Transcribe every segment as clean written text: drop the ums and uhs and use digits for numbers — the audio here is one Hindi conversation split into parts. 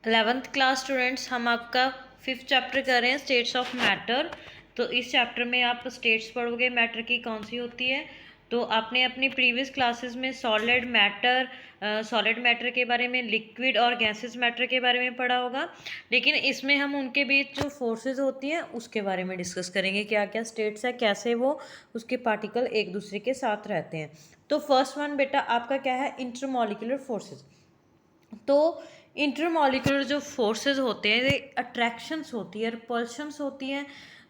11th क्लास स्टूडेंट्स, हम आपका 5th चैप्टर कर रहे हैं स्टेट्स ऑफ मैटर। तो इस चैप्टर में आप स्टेट्स पढ़ोगे मैटर की कौन सी होती है। तो आपने अपनी प्रीवियस क्लासेस में सॉलिड मैटर के बारे में, लिक्विड और गैसेस मैटर के बारे में पढ़ा होगा, लेकिन इसमें हम उनके बीच जो फोर्सेस होती हैं उसके बारे में डिस्कस करेंगे। क्या क्या स्टेट्स है, कैसे वो उसके पार्टिकल एक दूसरे के साथ रहते हैं। तो फर्स्ट वन बेटा आपका क्या है, इंटरमॉलिक्यूलर फोर्सेस। तो इंटरमॉलिक्यूलर जो फोर्सेस होते हैं, ये अट्रैक्शंस होती है, रिपल्शंस होती हैं।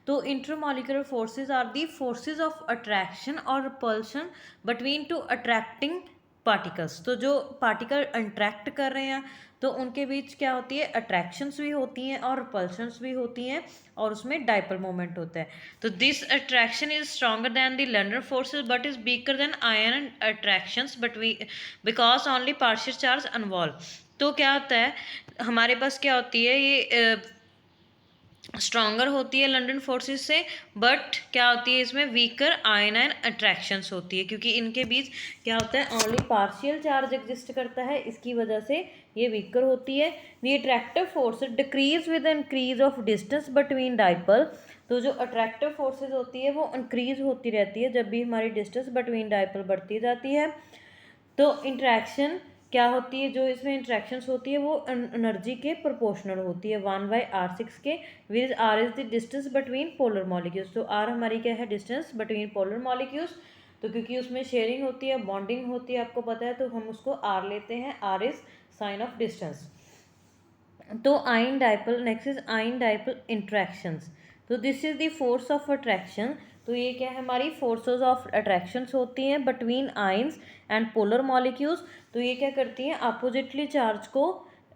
तो intermolecular forces are the forces of attraction और repulsion between two attracting particles. तो जो पार्टिकल अट्रैक्ट कर रहे हैं तो उनके बीच क्या होती है, अट्रैक्शंस भी होती हैं और रिपल्शंस भी होती हैं, और उसमें डाइपोल मोमेंट होता है। तो this attraction is stronger than the London forces but is weaker than iron attractions because only partial charge involve. तो क्या होता है, हमारे पास क्या होती है, ये स्ट्रॉन्गर होती है लंडन फोर्सेस से, बट क्या होती है इसमें वीकर आयन अट्रैक्शंस होती है, क्योंकि इनके बीच क्या होता है, ओनली पार्शियल चार्ज एग्जिस्ट करता है, इसकी वजह से ये वीकर होती है। The attractive force decrease with increase of distance between dipole. तो जो अट्रैक्टिव फोर्सेज होती है वो इंक्रीज होती रहती है जब भी हमारी डिस्टेंस बिटवीन डाइपोल बढ़ती जाती है। तो इंट्रैक्शन क्या होती है, जो इसमें इंट्रैक्शंस होती है वो एनर्जी के प्रोपोर्शनल होती है 1/r6 के, which R is the distance between polar molecules. तो आर हमारी क्या है, डिस्टेंस बिटवीन पोलर मॉलिक्यूल्स। तो क्योंकि उसमें शेयरिंग होती है, बॉन्डिंग होती है, आपको पता है, तो हम उसको आर लेते हैं, R is sign of distance. तो ion dipole, next is ion dipole interactions. तो this is the force of attraction. तो ये क्या है, हमारी फोर्सेस ऑफ अट्रैक्शंस होती हैं between ions and polar molecules. तो ये क्या करती हैं, अपोजिटली चार्ज को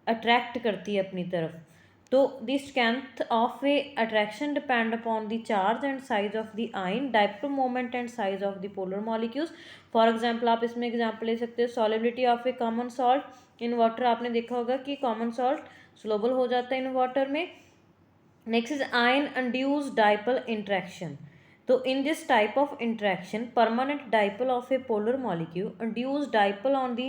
अट्रैक्ट करती है अपनी तरफ। तो the strength of A attraction depend upon the charge and size of the ion, dipole moment and size of the polar molecules. For example आप इसमें एग्जाम्पल ले सकते हैं, solubility of A common salt in water. आपने देखा होगा कि कॉमन सॉल्ट सोलुबल हो जाता है इन वाटर में। Next is ion induced dipole interaction. तो in this type of interaction permanent dipole of a polar molecule induce dipole on the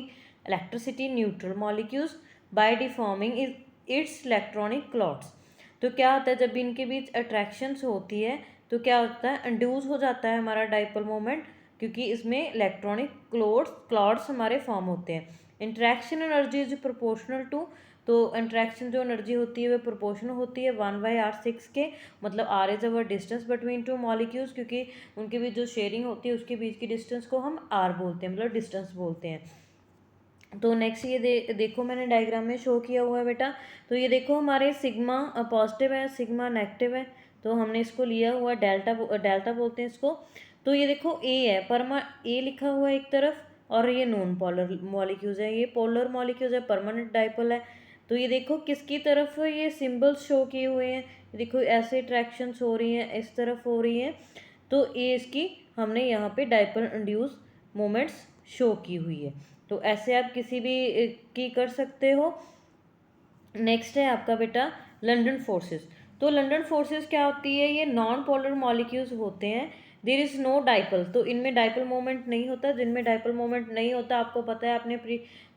electricity neutral molecules by deforming its electronic clouds. तो क्या होता है, जब इनके बीच अट्रैक्शंस होती है तो क्या होता है, इंड्यूस हो जाता है हमारा डाइपोल मोमेंट, क्योंकि इसमें इलेक्ट्रॉनिक क्लॉट्स हमारे फॉर्म होते हैं। Interaction energy is proportional to. तो इंट्रैक्शन जो एनर्जी होती है वो प्रोपोर्शनल होती है 1/r6 के, मतलब R is our distance between two molecules, क्योंकि उनके बीच जो शेयरिंग होती है उसके बीच की डिस्टेंस को हम आर बोलते हैं, मतलब डिस्टेंस बोलते हैं। तो नेक्स्ट ये देखो मैंने डायग्राम में शो किया हुआ है बेटा। तो ये देखो हमारे सिग्मा पॉजिटिव है, सिग्मा नेगेटिव है, तो हमने इसको लिया हुआ डेल्टा बोलते हैं इसको। तो ये देखो ए है, परमा ए लिखा हुआ है एक तरफ, और ये नॉन पोलर मॉलिक्यूल्स है, ये पोलर मॉलिक्यूल्स है, परमानेंट डाइपोल है। तो ये देखो किसकी तरफ ये सिंबल्स शो किए हुए हैं, देखो ऐसे अट्रैक्शंस हो रही हैं, इस तरफ हो रही हैं। तो ये इसकी हमने यहाँ पे डाइपोल इंड्यूस मोमेंट्स शो की हुई है। तो ऐसे आप किसी भी की कर सकते हो। नेक्स्ट है आपका बेटा लंडन फोर्सेस। तो लंडन फोर्सेस क्या होती है, ये नॉन पोलर मॉलिक्यूल्स होते हैं, देयर इज़ नो डाइपोल। तो इनमें डाइपोल मोमेंट नहीं होता, जिनमें डाइपोल मोमेंट नहीं होता आपको पता है, आपने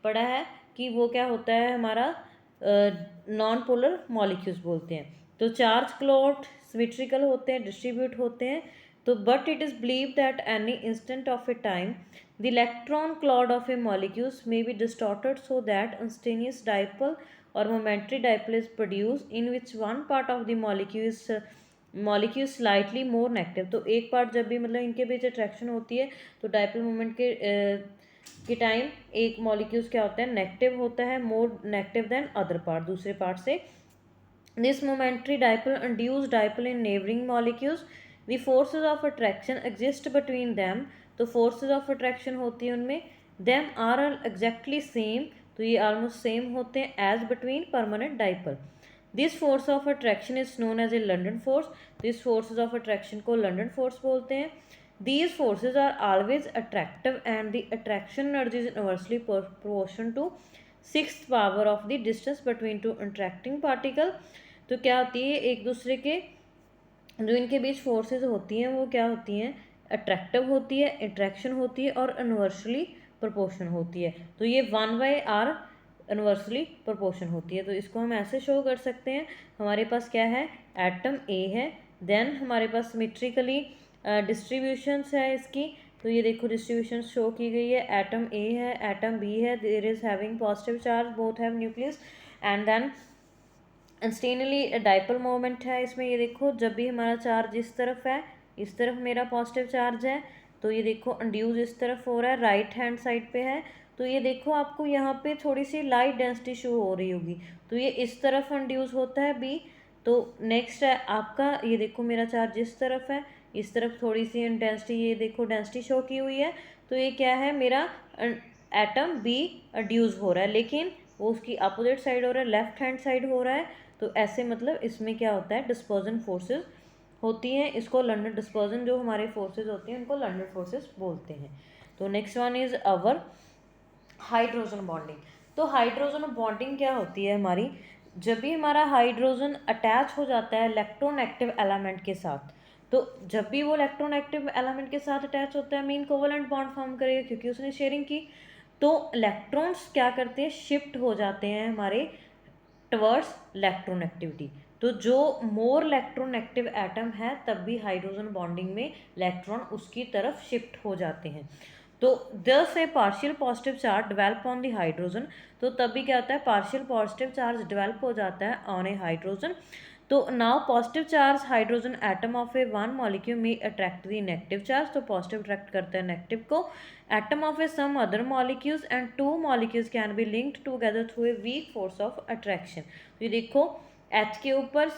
पढ़ा है कि वो क्या होता है, हमारा नॉन पोलर मॉलिक्यूल्स बोलते हैं। तो चार्ज क्लॉट सिमेट्रिकल होते हैं, डिस्ट्रीब्यूट होते हैं। तो but it is believe that any instant of A time the electron cloud of a molecules may be distorted so that instantaneous dipole or momentary dipole is produced in which one part of the molecule is slightly more negative। तो एक पार्ट जब भी मतलब इनके बीच अट्रैक्शन होती है तो डाइपोल मोमेंट के टाइम एक मॉलिक्यूल्स क्या होता है, नेगेटिव होता है, more negative than other part, दूसरे पार्ट से। This momentary dipole induced dipole in neighboring molecules. The forces of attraction exist between them। तो forces of attraction होती है उनमें, them are exactly same। तो ये almost same होते हैं as between permanent dipole। This force of attraction is known as a London force। This forces of attraction को London force बोलते हैं। These forces are always attractive and the attraction energy is inversely proportional to sixth power of the distance between two interacting particle। तो क्या होती है, एक दूसरे के जो इनके बीच फोर्सेस होती हैं वो क्या होती हैं, अट्रैक्टिव होती है, इंट्रैक्शन होती है और इन्वर्सली प्रोपोर्शनल होती है। तो ये 1/r इन्वर्सली प्रोपोर्शन होती है। तो इसको हम ऐसे शो कर सकते हैं, हमारे पास क्या है, एटम ए है, देन हमारे पास सिमेट्रिकली डिस्ट्रीब्यूशंस है इसकी। तो ये देखो डिस्ट्रीब्यूशन शो की गई है, एटम ए है, एटम बी है, there is having positive charge, both have nucleus, and then instantly dipole moment है इसमें। ये देखो जब भी हमारा चार्ज इस तरफ है, इस तरफ मेरा पॉजिटिव चार्ज है, तो ये देखो इंड्यूस इस तरफ हो रहा है, राइट हैंड साइड पे है। तो ये देखो आपको यहाँ पे थोड़ी सी लाइट डेंसिटी शो हो रही होगी, तो ये इस तरफ इंड्यूस होता है बी। तो नेक्स्ट है आपका, ये देखो मेरा चार्ज इस तरफ है, इस तरफ थोड़ी सी डेंसिटी, ये देखो डेंसिटी शो की हुई है। तो ये क्या है, मेरा एटम बी ड्यूस हो रहा है, लेकिन वो उसकी अपोजिट साइड हो रहा है, लेफ्ट हैंड साइड हो रहा है। तो ऐसे मतलब इसमें क्या होता है, डिस्पर्जन फोर्सेस होती हैं, इसको लंडन डिस्पर्जन, जो हमारे फोर्सेस होती हैं उनको लंडन फोर्सेस बोलते हैं। तो next one is our hydrogen bonding. तो हाइड्रोजन बॉन्डिंग क्या होती है हमारी, जब भी हमारा हाइड्रोजन अटैच हो जाता है इलेक्ट्रोनेगेटिव एलिमेंट के साथ, तो जब भी वो इलेक्ट्रोनेगेटिव एलिमेंट के साथ अटैच होता है मीन कोवलेंट बॉन्ड फॉर्म करेगा, क्योंकि उसने शेयरिंग की। तो इलेक्ट्रॉन्स क्या करते हैं, शिफ्ट हो जाते हैं हमारे टवर्ड्स इलेक्ट्रोनेगेटिविटी। तो जो मोर इलेक्ट्रोनेगेटिव एटम है तब भी हाइड्रोजन बॉन्डिंग में इलेक्ट्रॉन उसकी तरफ शिफ्ट हो जाते हैं। तो thus a partial positive charge develop on the hydrogen. तो तभी क्या होता है, पार्शियल पॉजिटिव चार्ज डेवलप हो जाता है ऑन ए हाइड्रोजन। तो now positive charge hydrogen atom of a one molecule में अट्रैक्ट द नेगेटिव चार्ज। तो पॉजिटिव अट्रैक्ट करता है नेगेटिव को। Atom of a some other molecules and two molecules can be linked together through a weak force of attraction. तो ये देखो एच के ऊपर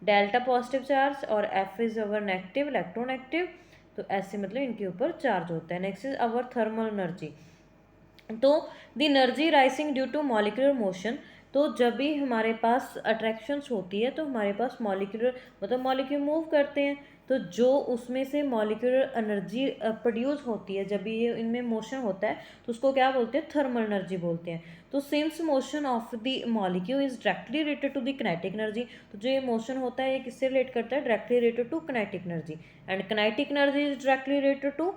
डेल्टा पॉजिटिव चार्ज और F is our negative electronegative, तो ऐसे मतलब इनके ऊपर चार्ज होता है। Next is our thermal energy. तो the energy rising due to molecular motion. तो जब भी हमारे पास अट्रैक्शंस होती है तो हमारे पास मॉलिक्यूलर मतलब मॉलिक्यूल मूव करते हैं, तो जो उसमें से मॉलिक्यूलर एनर्जी प्रोड्यूस होती है जब भी ये इनमें मोशन होता है, तो उसको क्या बोलते हैं, थर्मल एनर्जी बोलते हैं। तो since motion of the molecule is directly related to the kinetic energy. तो जो ये मोशन होता है ये किससे रिलेट करता है, directly related to kinetic energy, and kinetic energy is directly related to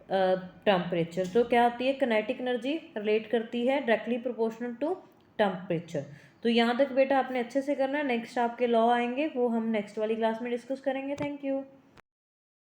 temperature. तो क्या होती है, किनेटिक एनर्जी रिलेट करती है डायरेक्टली प्रोपोर्शनल टू टेम्परेचर। तो यहाँ तक बेटा आपने अच्छे से करना है। नेक्स्ट आपके लॉ आएंगे, वो हम नेक्स्ट वाली क्लास में डिस्कस करेंगे। Thank you.